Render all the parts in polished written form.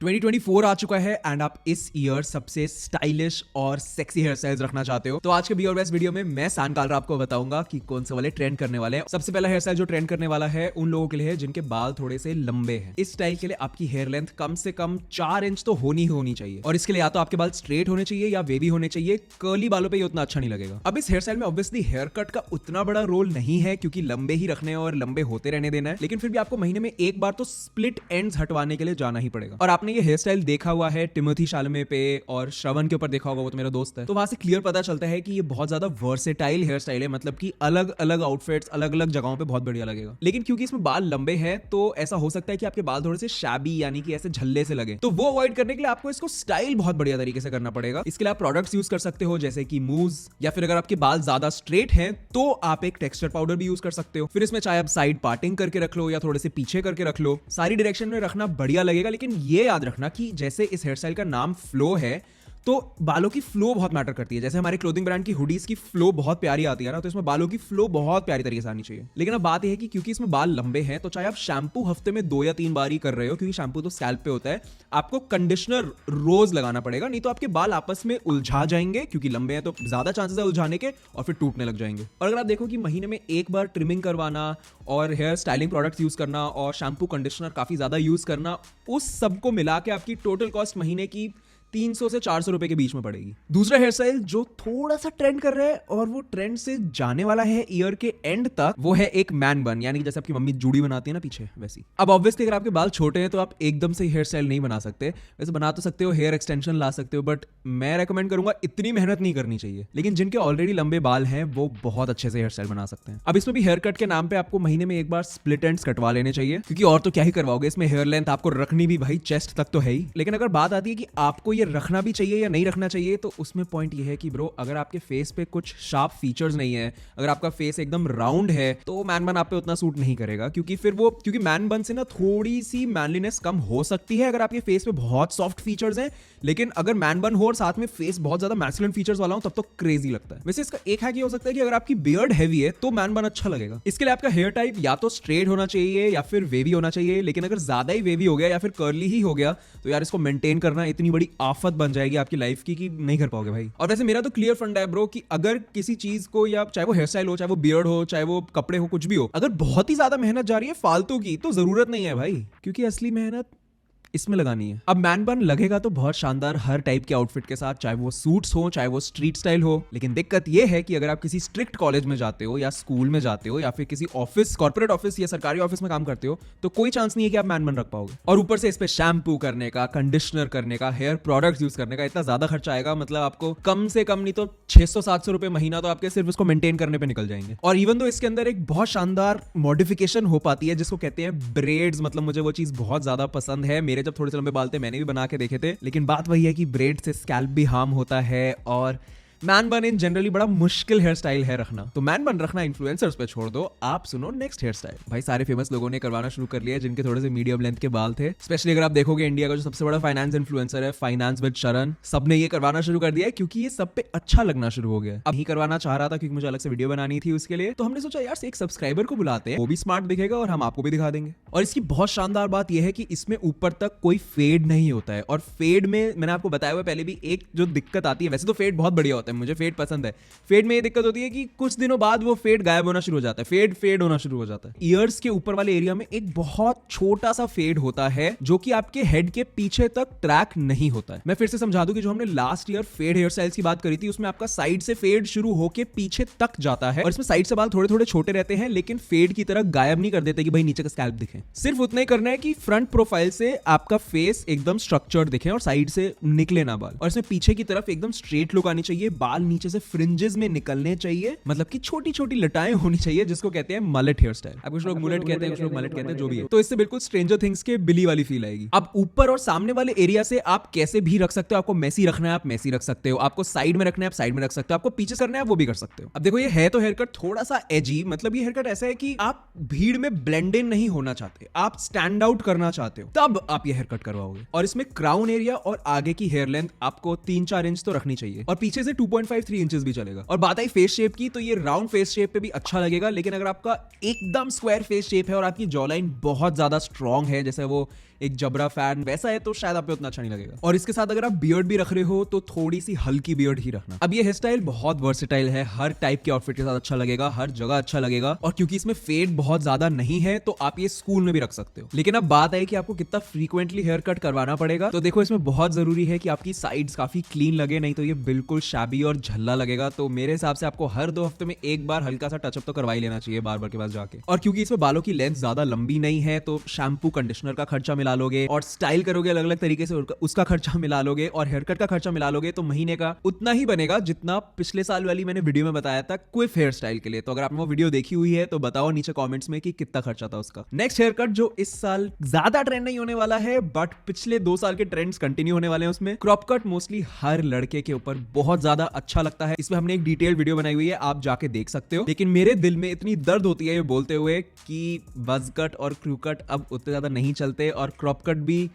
2024 आ चुका है एंड आप इस ईयर सबसे स्टाइलिश और सेक्सी हेयर स्टाइल्स रखना चाहते हो तो आज के बी और बेस्ट वीडियो में मैं सान कालरा आपको बताऊंगा कि कौन से वाले ट्रेंड करने वाले हैं। सबसे पहला हेयर स्टाइल जो ट्रेंड करने वाला है उन लोगों के लिए है जिनके बाल थोड़े से लंबे हैं। इस स्टाइल के लिए आपकी हेयर लेंथ कम से कम 4 इंच तो होनी चाहिए और इसके लिए या तो आपके बाल स्ट्रेट होने चाहिए या वेवी होने चाहिए। कर्ली बालों पे ये उतना अच्छा नहीं लगेगा। अब इस हेयर स्टाइल में ऑब्वियसली हेयर कट का उतना बड़ा रोल नहीं है क्योंकि लंबे ही रखने और लंबे होते रहने देना है, लेकिन फिर भी आपको महीने में एक बार तो स्प्लिट एंड्स हटवाने के लिए जाना ही पड़ेगा। और आपने ये हेयर स्टाइल देखा हुआ है टिमोथी शालमे पे और श्रवण के ऊपर देखा होगा, वो तो मेरा दोस्त है, तो वहां से क्लियर पता चलता है कि ये बहुत ज्यादा वर्सेटाइल हेयर स्टाइल है, मतलब कि अलग अलग आउटफिट्स अलग अलग जगहों पे बहुत बढ़िया लगेगा। लेकिन क्योंकि इसमें बाल लंबे हैं तो ऐसा हो सकता है कि आपके बाल थोड़े से शैबी यानी कि ऐसे झल्ले से लगे, तो वो अवॉइड करने के लिए आपको इसको स्टाइल बहुत बढ़िया तरीके से करना पड़ेगा। इसके लिए आप प्रोडक्ट्स यूज कर सकते हो जैसे कि मूव, या फिर अगर आपके बाल ज्यादा स्ट्रेट हैं तो आप एक टेक्सचर पाउडर भी यूज कर सकते हो। फिर इसमें चाहे आप साइड पार्टिंग करके रख लो या थोड़े से पीछे करके रख लो, सारी डायरेक्शन में रखना बढ़िया लगेगा। लेकिन ये याद रखना कि जैसे इस हेयर स्टाइल का नाम फ्लो है तो बालों की फ्लो बहुत मैटर करती है। जैसे हमारे क्लोथिंग ब्रांड की हुडीज की फ्लो बहुत प्यारी आती है ना, तो इसमें बालों की फ्लो बहुत प्यारी तरीके से आनी चाहिए। लेकिन अब बात यह है कि क्योंकि इसमें बाल लंबे हैं तो चाहे आप शैम्पू हफ्ते में 2 या 3 बार ही कर रहे हो, क्योंकि शैम्पू तो स्कैल्प पे होता है, आपको कंडीशनर रोज लगाना पड़ेगा, नहीं तो आपके बाल आपस में उलझा जाएंगे। क्योंकि लंबे हैं तो ज्यादा चांसेस है उलझाने के और फिर टूटने लग जाएंगे। और अगर आप देखो कि महीने में एक बार ट्रिमिंग करवाना और हेयर स्टाइलिंग प्रोडक्ट्स यूज करना और शैम्पू कंडीशनर काफी ज्यादा यूज करना, उस सबको मिला के आपकी टोटल कॉस्ट महीने की 300 से 400 रुपए के बीच में पड़ेगी। दूसरा हेयर स्टाइल जो थोड़ा सा ट्रेंड कर रहा है और वो ट्रेंड से जाने वाला है ईयर के एंड तक, वो है एक मैन बन, यानी कि जैसे आपकी मम्मी जूड़ी बनाती है ना पीछे, वैसी। अब ऑब्वियसली अगर आपके बाल छोटे हैं तो आप एकदम से हेयर स्टाइल नहीं बना सकते, वैसे बना तो सकते हो, हेयर एक्सटेंशन ला सकते हो, बट मैं रेकमेंड करूंगा इतनी मेहनत नहीं करनी चाहिए। लेकिन जिनके ऑलरेडी लंबे बाल हैं वो बहुत अच्छे से हेयर स्टाइल बना सकते हैं। अब इसमें भी हेयर कट के नाम पे आपको महीने में एक बार स्प्लिट एंड्स कटवा लेने चाहिए, क्योंकि और तो क्या ही करवाओगे, इसमें हेयर लेंथ आपको रखनी भी भाई चेस्ट तक तो है ही। लेकिन अगर बात आती है कि आपको ये रखना भी चाहिए या नहीं रखना चाहिए, तो उसमें पॉइंट ये है कि ब्रो अगर आपके फेस पे कुछ शार्प फीचर्स नहीं है, अगर आपका फेस एकदम राउंड है, तो मैन बन आप पे उतना सूट नहीं करेगा। क्योंकि मैन बन से ना थोड़ी सी मैनलीनेस कम हो सकती है अगर आपके फेस पे बहुत सॉफ्ट फीचर्स हैं। लेकिन अगर मैन बन हो और साथ में फेस बहुत ज्यादा मैस्कुलिन फीचर्स वाला हो तब तो क्रेजी लगता है। वैसे इसका एक हैक ये हो सकता है कि अगर आपकी बियर्ड हैवी है तो मैन बन अच्छा लगेगा। इसके लिए आपका हेयर टाइप या तो स्ट्रेट होना चाहिए या फिर वेवी होना चाहिए। लेकिन अगर ज्यादा ही वेवी हो गया या फिर कर्ली ही हो गया तो यार इसको मेंटेन करना इतनी बड़ी आफत बन जाएगी आपकी लाइफ की कि नहीं कर पाओगे भाई। और वैसे मेरा तो क्लियर फंडा है ब्रो कि अगर किसी चीज को, या चाहे वो हेयर स्टाइल हो, चाहे वो बियर्ड हो, चाहे वो कपड़े हो, कुछ भी हो, अगर बहुत ही ज्यादा मेहनत जा रही है फालतू की, तो जरूरत नहीं है भाई, क्योंकि असली मेहनत इसमें लगानी है। अब मैन बन लगेगा तो बहुत शानदार हर टाइप के आउटफिट के साथ, चाहे वो सूट्स हो चाहे वो स्ट्रीट स्टाइल हो। लेकिन दिक्कत ये है कि अगर आप किसी स्ट्रिक्ट कॉलेज में जाते हो या स्कूल में जाते हो या फिर किसी ऑफिस, कॉर्पोरेट ऑफिस या सरकारी ऑफिस में काम करते हो, तो कोई चांस नहीं है कि आप मैन बन रख पाओगे। और ऊपर से इस पे शैम्पू करने का, कंडीशनर करने का, हेयर प्रोडक्ट्स यूज करने का इतना ज्यादा खर्चा आएगा, मतलब आपको कम से कम नहीं तो 600-700 रुपए महीना तो आपके सिर्फ इसको मेंटेन करने पे निकल जाएंगे। और इवन तो इसके अंदर एक बहुत शानदार मॉडिफिकेशन हो पाती है जिसको कहते हैं ब्रेड्स। मतलब मुझे वो चीज बहुत ज्यादा पसंद है। मेरे जब थोड़े से लंबे बाल थे मैंने भी बना के देखे थे, लेकिन बात वही है कि ब्रेड से स्कैल्प भी हार्म होता है और मैन बन इन जनरली बड़ा मुश्किल हेयर स्टाइल है रखना। तो मैन बन रखना इन्फ्लुएंसर्स पे छोड़ दो, आप सुनो नेक्स्ट हेयर स्टाइल। भाई सारे फेमस लोगों ने करवाना शुरू कर लिया जिनके थोड़े से मीडियम लेंथ के बाल थे। स्पेशली अगर आप देखोगे इंडिया का जो सबसे बड़ा फाइनेंस इन्फ्लुएंसर है, फाइनेंस विद शरण, सबने ये करवाना शुरू कर दिया है क्योंकि ये सब पे अच्छा लगना शुरू हो गया। अब ही करवाना चाह रहा था क्योंकि मुझे अलग से वीडियो बनानी थी उसके लिए, तो हमने सोचा यार एक सब्सक्राइबर को बुलाते हैं, वो भी स्मार्ट दिखेगा और हम आपको भी दिखा देंगे। और इसकी बहुत शानदार बात यह है कि इसमें ऊपर तक कोई फेड नहीं होता है। और फेड में मैंने आपको बताया हुआ पहले भी, एक जो दिक्कत आती है, वैसे तो फेड बहुत बढ़िया होता है, मुझे फेड पसंद है, फेड में ये दिक्कत होती है कि कुछ दिनों बाद वो फेड गायब होना शुरू हो जाता है, फेड होना शुरू हो जाता है। ईयर्स के ऊपर वाले एरिया में एक बहुत छोटा सा फेड होता है जो कि आपके हेड के पीछे तक ट्रैक नहीं होता है। मैं फिर से समझा दूं कि जो हमने last year fade hairstyles की बात करी थी उसमें आपका साइड से फेड शुरू होके पीछे तक जाता है और इसमें साइड से बाल थोड़े थोड़े छोटे रहते हैं, लेकिन फेड की तरह गायब नहीं कर देते कि भाई नीचे का स्कैल्प दिखे। सिर्फ उतना ही करना है कि फ्रंट प्रोफाइल से आपका फेस एकदम स्ट्रक्चर्ड दिखे और साइड से निकले ना बाल, और इसमें पीछे की तरफ एकदम स्ट्रेट लुक आनी चाहिए। बाल नीचे से फ्रिंजेस में निकलने चाहिए, मतलब कि छोटी छोटी लटाएं होनी चाहिए, जिसको कहते हैं मलेट हेयर स्टाइल। अब कुछ लोग मुलेट कहते हैं, कुछ लोग मलेट कहते हैं, जो भी है। तो इससे बिल्कुल स्ट्रेंजर थिंग्स के बिली वाली फील आएगी। अब ऊपर और सामने वाले एरिया से आप कैसे भी रख सकते हो। आपको मेसी रखना है आप मेसी रख सकते हो, आपको साइड में रखना है आप साइड में रख सकते हो, आपको पीछे करना है आप वो भी कर सकते हो। अब देखो ये है तो हेयर कट थोड़ा सा एजी, मतलब ये हेयर कट ऐसा है कि आप भीड़ में ब्लेंड इन नहीं होना चाहते, आप स्टैंड आउट करना चाहते हो, तब आप ये हेयर कट करवाओगे। और इसमें क्राउन एरिया और आगे की हेयर लेंथ आपको 3-4 इंच तो रखनी चाहिए और पीछे से 2.5-3 इंचेस भी चलेगा। और बात आई फेस शेप की, तो ये राउंड फेस शेप पे भी अच्छा लगेगा। लेकिन अगर आपका एकदम स्क्वायर फेस शेप है और आपकी जॉ लाइन बहुत ज्यादा स्ट्रॉन्ग है, जैसे वो एक जबरा फैन वैसा है तो शायद आप पे उतना अच्छा नहीं लगेगा। और इसके साथ अगर आप बियर्ड भी रख रहे हो तो थोड़ी सी हल्की बियर्ड ही रखना। अब ये हेयर स्टाइल बहुत वर्सेटाइल है, हर टाइप के आउटफिट के साथ अच्छा लगेगा, हर जगह अच्छा लगेगा। और क्योंकि इसमें फेड बहुत ज्यादा नहीं है तो आप ये स्कूल में भी रख सकते हो। लेकिन अब बात है कि आपको कितना फ्रीक्वेंटली हेयर कट करवाना पड़ेगा। तो देखो इसमें बहुत जरूरी है कि आपकी साइड्स काफी क्लीन लगे, नहीं तो ये बिल्कुल शैबी और झल्ला लगेगा। तो मेरे हिसाब से आपको हर 2 हफ्ते में एक बार हल्का सा टचअप तो करवा ही लेना चाहिए बार्बर के पास जाके। और क्योंकि इसमें बालों की लेंथ ज्यादा लंबी नहीं है तो शैम्पू कंडीशनर का खर्चा मिला लोगे और स्टाइल करोगे अलग अलग तरीके से उसका खर्चा मिला लोगे और हेयर कट का खर्चा मिला लोगे तो महीने का उतना ही बनेगा जितना पिछले साल वाली मैंने वीडियो में बताया था क्विफ हेयर स्टाइल के लिए। तो अगर आपने वो वीडियो देखी हुई है तो बताओ नीचे कमेंट्स में कि कितना खर्चा था उसका। नेक्स्ट हेयर कट जो इस साल ज्यादा ट्रेंड नहीं होने वाला है बट पिछले 2 साल के ट्रेंड्स कंटिन्यू होने वाले हैं, उसमें क्रॉप कट मोस्टली हर लड़के के ऊपर बहुत ज्यादा अच्छा लगता है। इसमें हमने एक डिटेल्ड वीडियो बनाई हुई है, आप जाके देख सकते हो। लेकिन मेरे दिल में इतनी दर्द होती है ये बोलते हुए कि बज कट और क्रू कट अब उतने ज्यादा नहीं चलते और क्रॉप कट भी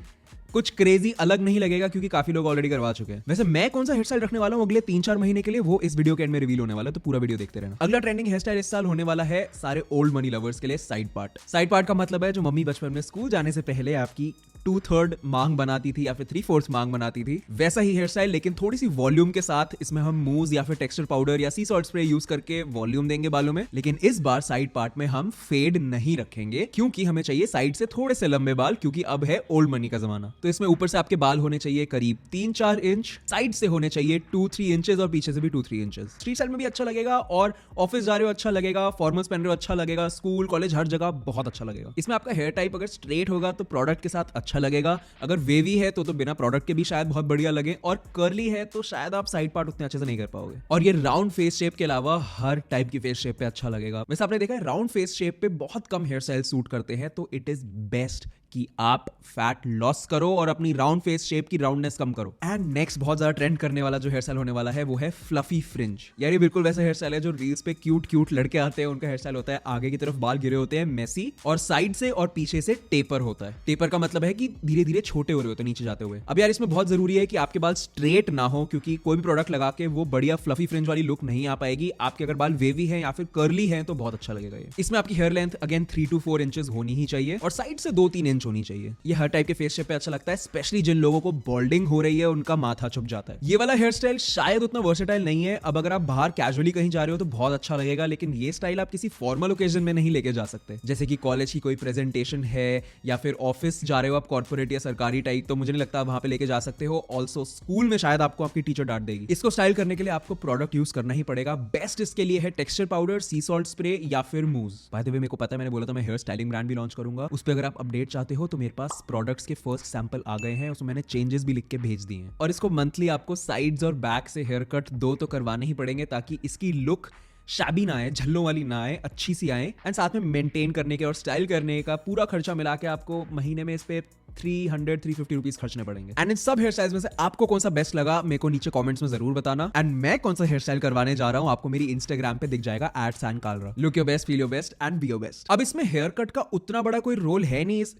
कुछ क्रेजी अलग नहीं लगेगा क्योंकि काफी लोग ऑलरेडी करवा चुके हैं। वैसे मैं कौन सा हेयर स्टाइल रखने वाला हूं अगले 3-4 महीने के लिए वो इस वीडियो के एंड में रिवील होने वाला है, तो पूरा वीडियो देखते रहना। अगला ट्रेंडिंग हेयर स्टाइल इस साल होने वाला है सारे ओल्ड मनी लवर्स के लिए साइड पार्ट। साइड पार्ट का मतलब है जो मम्मी बचपन में स्कूल जाने से पहले आपकी 2/3 मांग बनाती थी या फिर 3/4 मांग बनाती थी, वैसा ही हेयर स्टाइल लेकिन थोड़ी सी वॉल्यूम के साथ। इसमें हम मूव या फिर टेक्सचर पाउडर या सी सॉल्ट स्प्रे यूज करके वॉल्यूम देंगे बालों में। लेकिन इस बार साइड पार्ट में हम फेड नहीं रखेंगे क्योंकि हमें चाहिए साइड से थोड़े से लंबे बाल, क्योंकि अब है ओल्ड मनी का जमाना। तो इसमें ऊपर से आपके बाल होने चाहिए करीब 3-4 इंच, साइड से होने चाहिए 2-3 इंचेस और पीछे से भी 2-3 इंचेस। स्ट्रीट स्टाइल में भी अच्छा लगेगा और ऑफिस जा रहे हो अच्छा लगेगा, फॉर्मल्स पहन रहे हो अच्छा लगेगा, स्कूल कॉलेज हर जगह बहुत अच्छा लगेगा। इसमें आपका हेयर टाइप अगर स्ट्रेट होगा तो प्रोडक्ट के साथ अच्छा लगेगा, अगर वेवी है तो बिना प्रोडक्ट के भी शायद बहुत बढ़िया लगे, और कर्ली है तो शायद आप साइड पार्ट उतने अच्छे से नहीं कर पाओगे। और ये राउंड फेस शेप के अलावा हर टाइप की फेस शेप पे अच्छा लगेगा। वैसे आपने देखा है राउंड फेस शेप पे बहुत कम हेयर स्टाइल सूट करते हैं, तो इट इज बेस्ट कि आप फैट लॉस करो और अपनी राउंड फेस शेप की राउंडनेस कम करो। एंड नेक्स्ट बहुत ज्यादा ट्रेंड करने वाला जो हेयर स्टाइल होने वाला है वो है फ्लफी फ्रिंज। यार ये बिल्कुल वैसा हेयर स्टाइल है जो रील्स पे क्यूट क्यूट लड़के आते हैं, उनका हेयर स्टाइल होता है आगे की तरफ बाल गिरे होते हैं मेसी, और साइड से और पीछे से टेपर होता है। टेपर का मतलब है कि धीरे धीरे छोटे हो रहे होते हैं नीचे जाते हुए। अब यार इसमें बहुत जरूरी है कि आपके बाल स्ट्रेट ना हो, क्योंकि कोई भी प्रोडक्ट लगा के वो बढ़िया फ्लफी फ्रिंज वाली लुक नहीं आ पाएगी। आपके अगर बाल वेवी है या फिर कर्ली है तो बहुत अच्छा लगेगा ये। इसमें आपकी hair length again 3 to 4 inches होनी ही चाहिए और साइड से 2-3 इंच होनी चाहिए। ये हर टाइप के फेस शेप पे अच्छा लगता है, स्पेशली जिन लोगों को बॉल्डिंग हो रही है, उनका माथा छुप जाता है। ये वाला हेयर स्टाइल शायद उतना वर्सेटाइल नहीं है। अब अगर आप बाहर कैजुअली कहीं जा रहे हो तो बहुत अच्छा लगेगा, लेकिन ये स्टाइल आप किसी फॉर्मल ओकेजन में नहीं लेके जा सकते। जैसे कि कॉलेज की कोई प्रेजेंटेशन है या फिर ऑफिस जा रहे हो आप कॉर्पोरेट या सरकारी टाइप, तो मुझे नहीं लगता वहां पे लेके जा सकते हो। ऑल्सो स्कूल में शायद आपको आपकी टीचर डांट देगी। इसको स्टाइल करने के लिए आपको प्रोडक्ट यूज करना ही पड़ेगा। बेस्ट इसके लिए है टेक्सचर पाउडर, सी सॉल्ट स्प्रे या फिर मूज। बाय द वे मेरे को पता है, मैंने बोला था मैं हेयर स्टाइलिंग ब्रांड भी लॉन्च करूंगा, उस पर अगर आप अपडेट चाहते हो तो मेरे पास प्रोडक्ट्स के फर्स्ट सैंपल आ गए हैं, उसमें मैंने चेंजेस भी लिख के भेज दिए हैं। और इसको मंथली आपको साइड्स और बैक से हेयर कट 2 तो करवाने ही पड़ेंगे ताकि इसकी लुक शैबी ना आए, झल्लों वाली ना आए, अच्छी सी आए। एंड साथ में मेंटेन करने के और स्टाइल करने का पूरा खर्चा मिला के आपको महीने में इस पे 300-350 रुपीज खर्चने पड़ेंगे। एंड इन सब हेयर स्टाइल्स में से आपको कौन सा बेस्ट लगा मेरे को नीचे कमेंट्स में जरूर बताना। एंड मैं कौन सा हेयर स्टाइल करवाने जा रहा हूं आपको मेरी इंस्टाग्राम पे दिख जाएगा @sankalra। Look your best, feel your best and be your best. अब इसमें हेयर कट का उतना बड़ा कोई रोल है नहीं, इस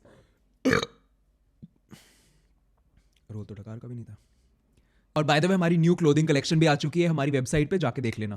रोल तो डकार का भी नहीं था। और बाय द वे हमारी न्यू क्लोथिंग कलेक्शन भी आ चुकी है हमारी वेबसाइट पे, जाके देख लेना।